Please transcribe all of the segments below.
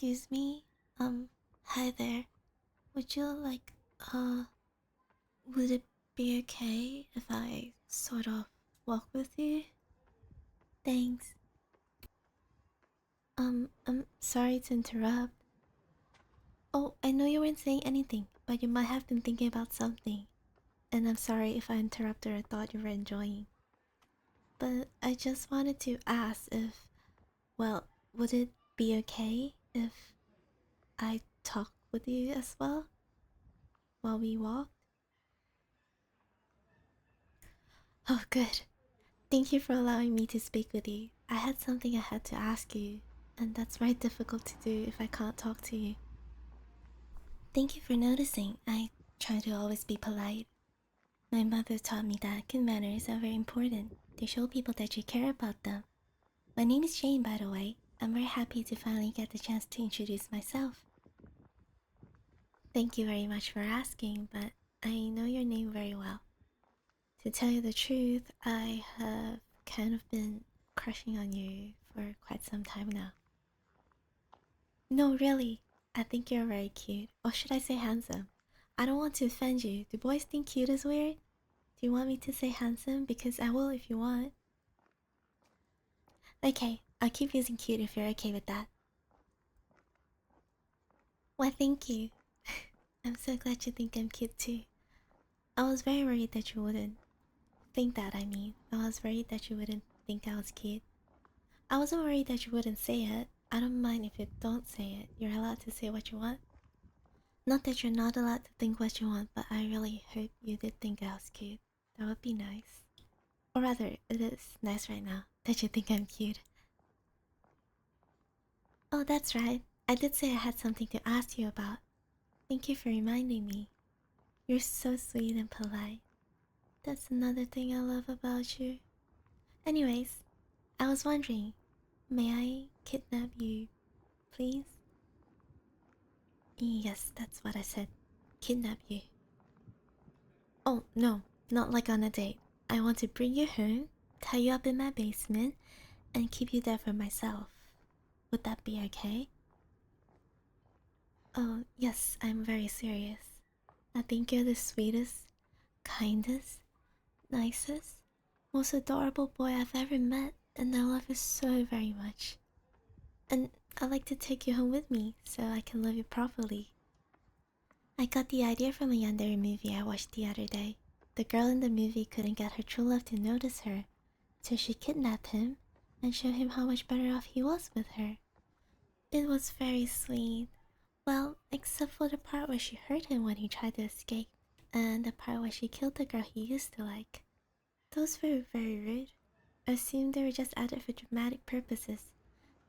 Excuse me? Hi there. Would you like, would it be okay if I sort of walk with you? Thanks. I'm sorry to interrupt. Oh, I know you weren't saying anything, but you might have been thinking about something. And I'm sorry if I interrupted or thought you were enjoying. But I just wanted to ask if, well, would it be okay if I talk with you as well while we walk? Oh, good. Thank you for allowing me to speak with you. I had something I had to ask you, and that's very difficult to do if I can't talk to you. Thank you for noticing. I try to always be polite. My mother taught me that good manners are very important. They show people that you care about them. My name is Jane, by the way. I'm very happy to finally get the chance to introduce myself. Thank you very much for asking, but I know your name very well. To tell you the truth, I have kind of been crushing on you for quite some time now. No, really. I think you're very cute. Or should I say handsome? I don't want to offend you. Do boys think cute is weird? Do you want me to say handsome? Because I will if you want. Okay, I'll keep using cute if you're okay with that. Why, thank you. I'm so glad you think I'm cute too. I was very worried that you wouldn't think that, I mean. I was worried that you wouldn't think I was cute. I wasn't worried that you wouldn't say it. I don't mind if you don't say it. You're allowed to say what you want. Not that you're not allowed to think what you want, but I really hope you did think I was cute. That would be nice. Or rather, it is nice right now that you think I'm cute. Oh, that's right. I did say I had something to ask you about. Thank you for reminding me. You're so sweet and polite. That's another thing I love about you. Anyways, I was wondering, may I kidnap you, please? Yes, that's what I said. Kidnap you. Oh, no, not like on a date. I want to bring you home, tie you up in my basement, and keep you there for myself. Would that be okay? Oh, yes, I'm very serious. I think you're the sweetest, kindest, nicest, most adorable boy I've ever met, and I love you so very much. And I'd like to take you home with me so I can love you properly. I got the idea from a yandere movie I watched the other day. The girl in the movie couldn't get her true love to notice her, so she kidnapped him and showed him how much better off he was with her. It was very sweet. Well, except for the part where she hurt him when he tried to escape, and the part where she killed the girl he used to like. Those were very rude. I assumed they were just added for dramatic purposes.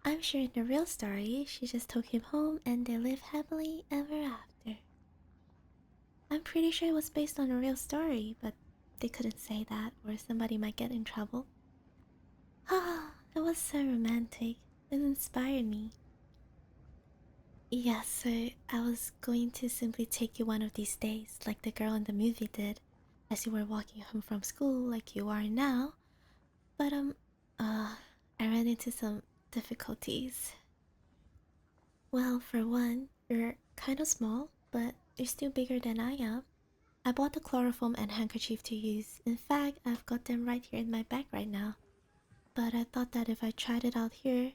I'm sure in the real story, she just took him home and they lived happily ever after. I'm pretty sure it was based on a real story, but they couldn't say that or somebody might get in trouble. Ah, it was so romantic. It inspired me. Yes, so I was going to simply take you one of these days, like the girl in the movie did, as you were walking home from school like you are now. But I ran into some difficulties. Well, for one, you're kind of small, but you're still bigger than I am. I bought the chloroform and handkerchief to use. In fact, I've got them right here in my bag right now. But I thought that if I tried it out here,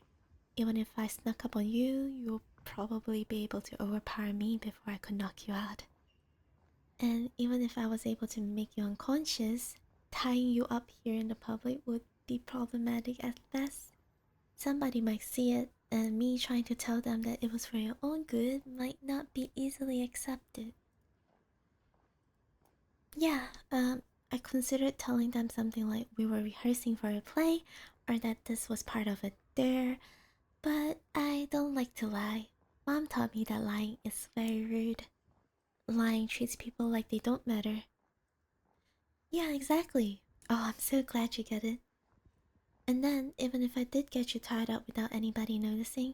even if I snuck up on you, you'll probably be able to overpower me before I could knock you out. And even if I was able to make you unconscious, tying you up here in the public would be problematic at best. Somebody might see it, and me trying to tell them that it was for your own good might not be easily accepted. Yeah, I considered telling them something like we were rehearsing for a play, or that this was part of a dare, but I don't like to lie. Mom taught me that lying is very rude. Lying treats people like they don't matter. Yeah, exactly. Oh, I'm so glad you get it. And then, even if I did get you tied up without anybody noticing,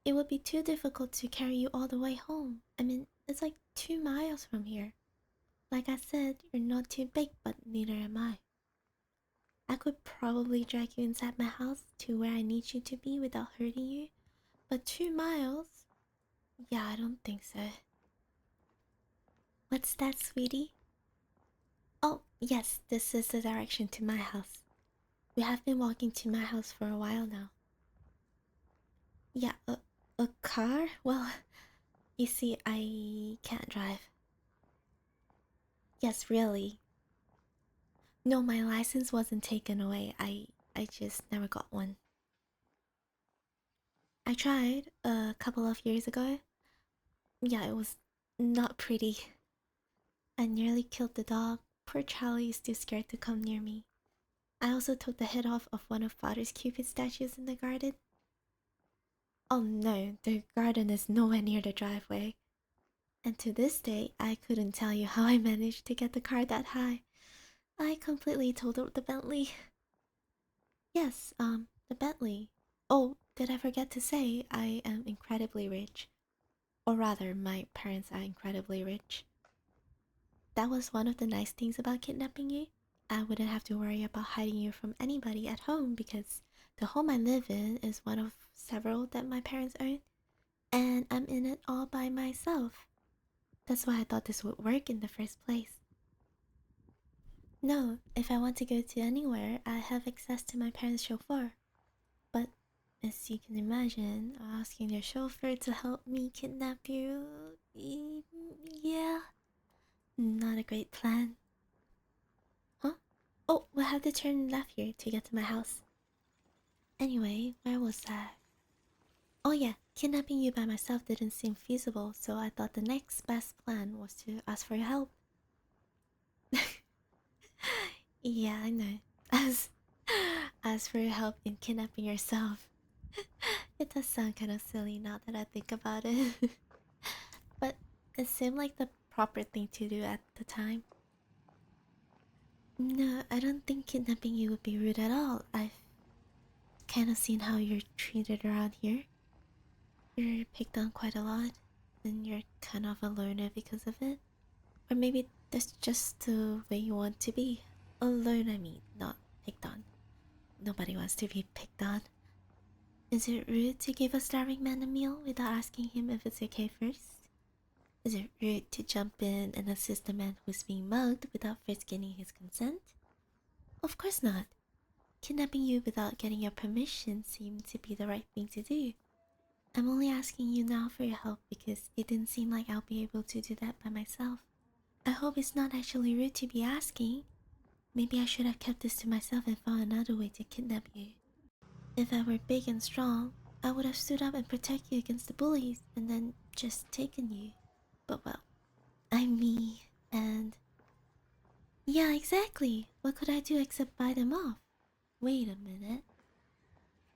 it would be too difficult to carry you all the way home. I mean, it's like 2 miles from here. Like I said, you're not too big, but neither am I. I could probably drag you inside my house to where I need you to be without hurting you, but 2 miles? Yeah, I don't think so. What's that, sweetie? Oh, yes, this is the direction to my house. We have been walking to my house for a while now. Yeah, a car? Well, you see, I can't drive. Yes, really. No, my license wasn't taken away. I just never got one. I tried a couple of years ago. Yeah, it was not pretty. I nearly killed the dog. Poor Charlie is too scared to come near me. I also took the head off of one of Father's Cupid statues in the garden. Oh no, the garden is nowhere near the driveway. And to this day, I couldn't tell you how I managed to get the car that high. I completely totaled the Bentley. Yes, the Bentley. Oh, did I forget to say I am incredibly rich? Or rather, my parents are incredibly rich. That was one of the nice things about kidnapping you. I wouldn't have to worry about hiding you from anybody at home because the home I live in is one of several that my parents own, and I'm in it all by myself. That's why I thought this would work in the first place. No, if I want to go to anywhere, I have access to my parents' chauffeur. But as you can imagine, asking the chauffeur to help me kidnap you, yeah, not a great plan. Huh? Oh, we'll have to turn left here to get to my house. Anyway, where was that? Oh yeah, kidnapping you by myself didn't seem feasible, so I thought the next best plan was to ask for your help. Yeah, I know. As as for your help in kidnapping yourself. It does sound kind of silly now that I think about it. But it seemed like the proper thing to do at the time. No, I don't think kidnapping you would be rude at all. I've kind of seen how you're treated around here. You're picked on quite a lot, and you're kind of a loner because of it. Or maybe that's just the way you want to be. Alone, I mean, not picked on. Nobody wants to be picked on. Is it rude to give a starving man a meal without asking him if it's okay first? Is it rude to jump in and assist a man who's being mugged without first getting his consent? Of course not. Kidnapping you without getting your permission seemed to be the right thing to do. I'm only asking you now for your help because it didn't seem like I'll be able to do that by myself. I hope it's not actually rude to be asking. Maybe I should have kept this to myself and found another way to kidnap you. If I were big and strong, I would have stood up and protect you against the bullies and then just taken you. But well, I'm me, and... Yeah, exactly. What could I do except buy them off? Wait a minute.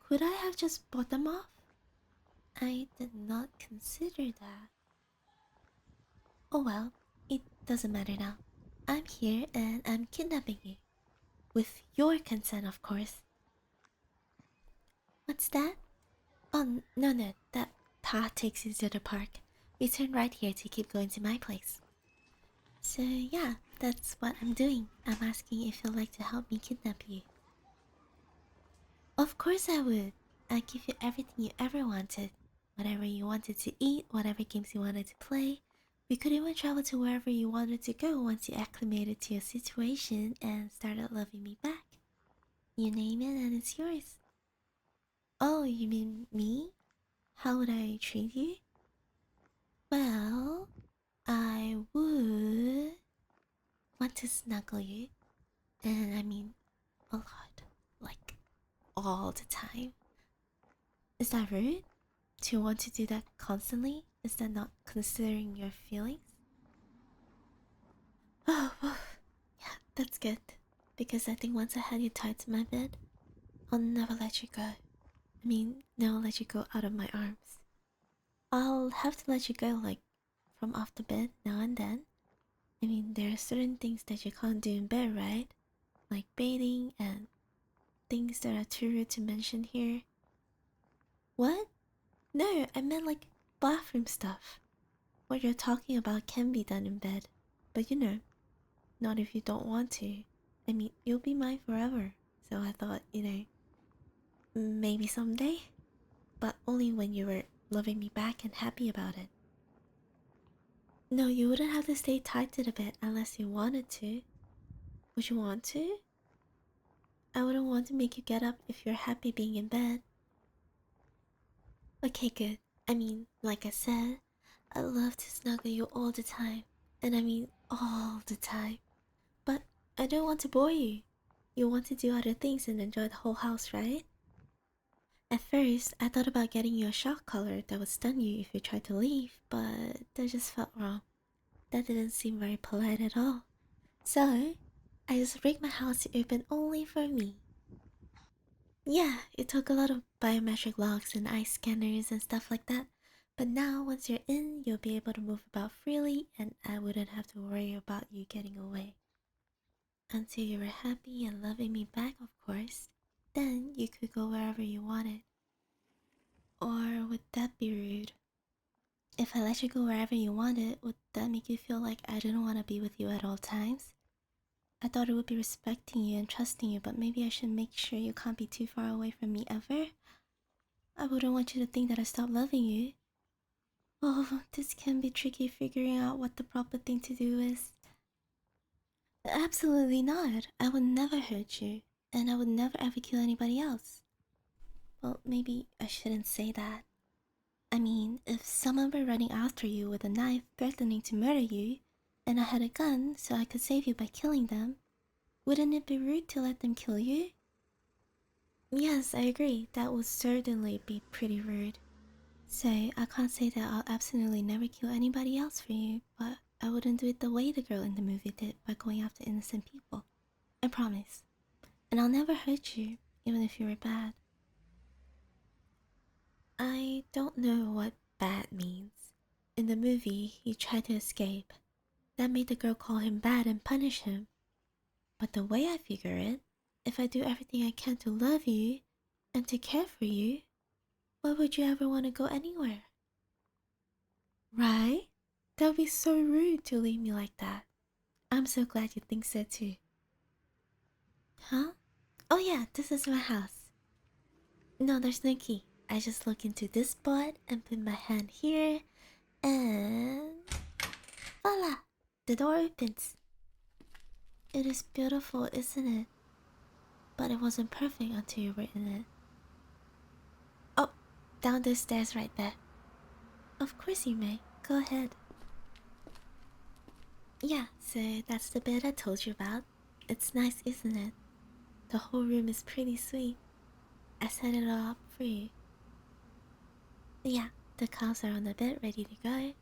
Could I have just bought them off? I did not consider that. Oh well, it doesn't matter now. I'm here and I'm kidnapping you. With your consent, of course. What's that? Oh, no, no, that path takes you to the park. We turn right here to keep going to my place. So, yeah, that's what I'm doing. I'm asking if you'd like to help me kidnap you. Of course I would. I'd give you everything you ever wanted. Whatever you wanted to eat, whatever games you wanted to play. We could even travel to wherever you wanted to go once you acclimated to your situation and started loving me back. You name it and it's yours. Oh, you mean me? How would I treat you? Well, I would want to snuggle you. And I mean, a lot. Like, all the time. Is that rude? To want to do that constantly? Is that not considering your feelings? Oh, well, yeah, that's good. Because I think once I had you tied to my bed, I'll never let you go. I mean, never let you go out of my arms. I'll have to let you go, like, from off the bed now and then. I mean, there are certain things that you can't do in bed, right? Like bathing and things that are too rude to mention here. What? No, I meant like bathroom stuff. What you're talking about can be done in bed. But you know, not if you don't want to. I mean, you'll be mine forever. So I thought, maybe someday. But only when you were loving me back and happy about it. No, you wouldn't have to stay tied to the bed unless you wanted to. Would you want to? I wouldn't want to make you get up if you're happy being in bed. Okay, good. I mean, like I said, I love to snuggle you all the time. And I mean all the time. But I don't want to bore you. You want to do other things and enjoy the whole house, right? At first, I thought about getting you a shock collar that would stun you if you tried to leave, but that just felt wrong. That didn't seem very polite at all. So, I just rigged my house to open only for me. Yeah, it took a lot of biometric locks and eye scanners and stuff like that. But now, once you're in, you'll be able to move about freely, and I wouldn't have to worry about you getting away. Until you were happy and loving me back, of course. Then you could go wherever you wanted. Or would that be rude? If I let you go wherever you wanted, would that make you feel like I didn't want to be with you at all times? I thought it would be respecting you and trusting you, but maybe I should make sure you can't be too far away from me ever. I wouldn't want you to think that I stopped loving you. Oh, this can be tricky figuring out what the proper thing to do is. Absolutely not. I would never hurt you, and I would never ever kill anybody else. Well, maybe I shouldn't say that. I mean, if someone were running after you with a knife threatening to murder you, and I had a gun so I could save you by killing them, wouldn't it be rude to let them kill you? Yes, I agree. That would certainly be pretty rude. So, I can't say that I'll absolutely never kill anybody else for you, but I wouldn't do it the way the girl in the movie did by going after innocent people. I promise. And I'll never hurt you, even if you were bad. I don't know what bad means. In the movie, he tried to escape. That made the girl call him bad and punish him. But the way I figure it, if I do everything I can to love you and to care for you, why would you ever want to go anywhere? Right? That would be so rude to leave me like that. I'm so glad you think so too. Huh? Oh yeah, this is my house. No, there's no key. I just look into this spot and put my hand here and voila! The door opens. It is beautiful, isn't it? But it wasn't perfect until you were in it. Oh, down the stairs right there. Of course you may. Go ahead. Yeah, so that's the bed I told you about. It's nice, isn't it? The whole room is pretty sweet. I set it all up for you. Yeah, the cows are on the bed ready to go.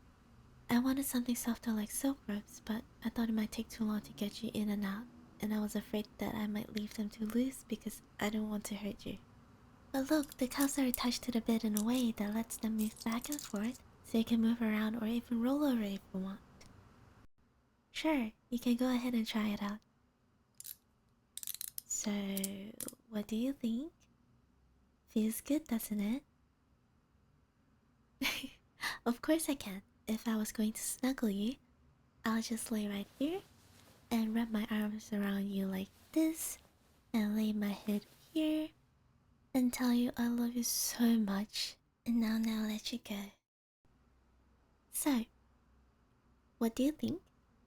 I wanted something softer like silk ropes, but I thought it might take too long to get you in and out, and I was afraid that I might leave them too loose because I don't want to hurt you. But look, the cuffs are attached to the bed in a way that lets them move back and forth, so you can move around or even roll over if you want. Sure, you can go ahead and try it out. So, what do you think? Feels good, doesn't it? Of course I can. If I was going to snuggle you, I'll just lay right here and wrap my arms around you like this and lay my head here and tell you I love you so much and now let you go. So, what do you think?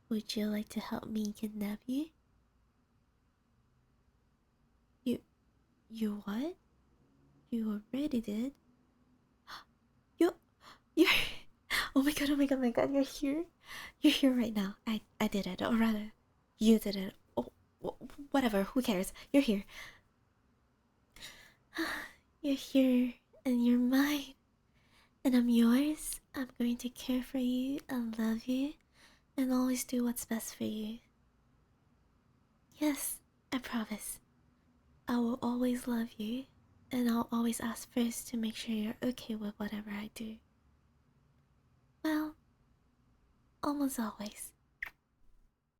Would you like to help me kidnap you? You... you what? You already did? You... you're... oh my god, oh my god, oh my god, you're here? You're here right now. I did it, or rather, you did it. Oh, whatever, who cares? You're here. You're here, and you're mine. And I'm yours. I'm going to care for you and love you and always do what's best for you. Yes, I promise. I will always love you, and I'll always ask first to make sure you're okay with whatever I do. Well, almost always.